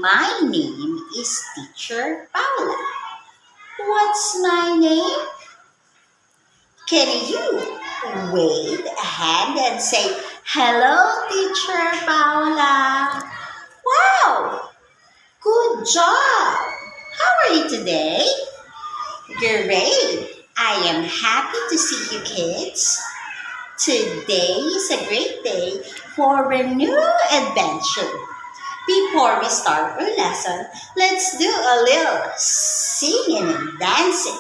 My name is Teacher Paula. What's my name? Can you wave a hand and say, "Hello, Teacher Paula"? Wow! Good job! How are you today? Great! I am happy to see you kids. Today is a great day for a new adventure. Before we start our lesson, let's do a little singing and dancing.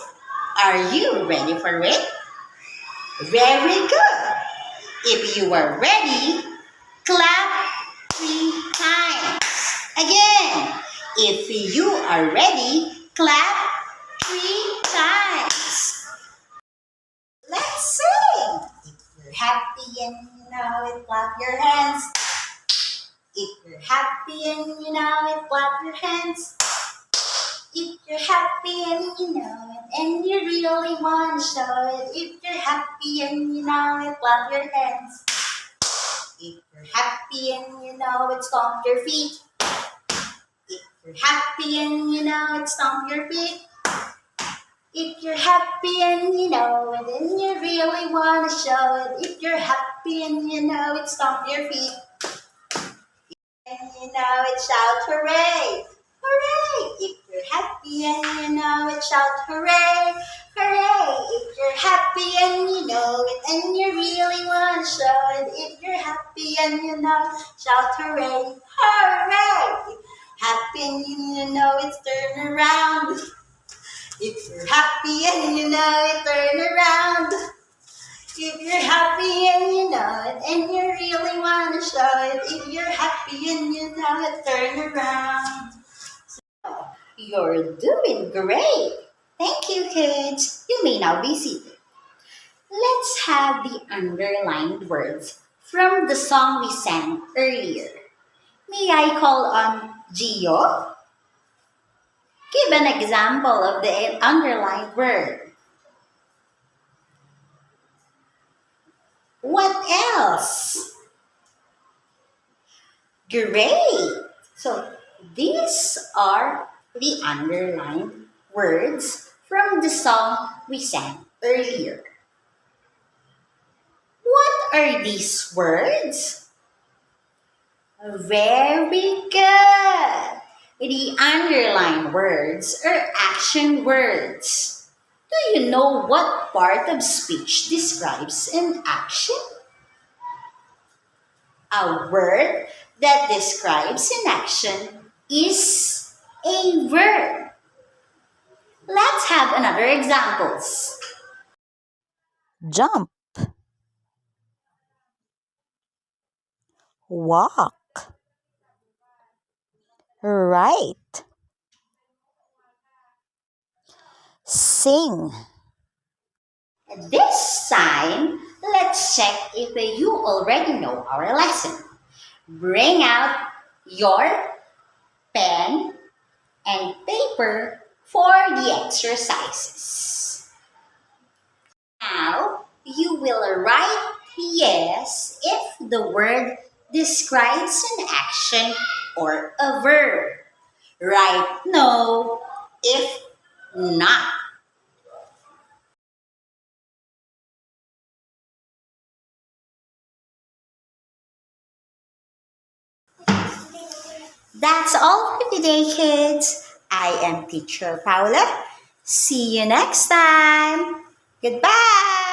Are you ready for it? Very good. If you are ready, clap 3 times. Again, if you are ready, clap 3 times. Let's sing. If you're happy and you know it, clap your hands. If you're happy and you know it, clap your hands. If you're happy and you know it, and you really want to show it. If you're happy and you know it, clap your hands. If you're happy and you know it, stomp your feet. If you're happy and you know it, stomp your feet. If you're happy and you know it, and you really want to show it. If you're happy and you know it, stomp your feet. And you know it, shout hooray! Hooray! If you're happy and you know it, shout hooray! Hooray! If you're happy and you know it, and you really want to show it. If you're happy and you know it, shout hooray! Hooray! Happy and you know it, turn around. If you're happy and you know it, turn around. If you're happy and you know it, and you really want to show it. If you're happy and you know it, turn around. So, you're doing great. Thank you, kids. You may now be seated. Let's have the underlined words from the song we sang earlier. May I call on Gio? Give an example of the underlined word. What else? Great! So these are the underlined words from the song we sang earlier. What are these words? Very good! The underlined words are action words. Do you know what part of speech describes an action? A word that describes an action is a verb. Let's have another examples. Jump, walk, write, sing. This time, let's check if you already know our lesson. Bring out your pen and paper for the exercises. Now, you will write yes if the word describes an action or a verb. Write no if not. That's all for today, kids. I am Teacher Paula. See you next time. Goodbye.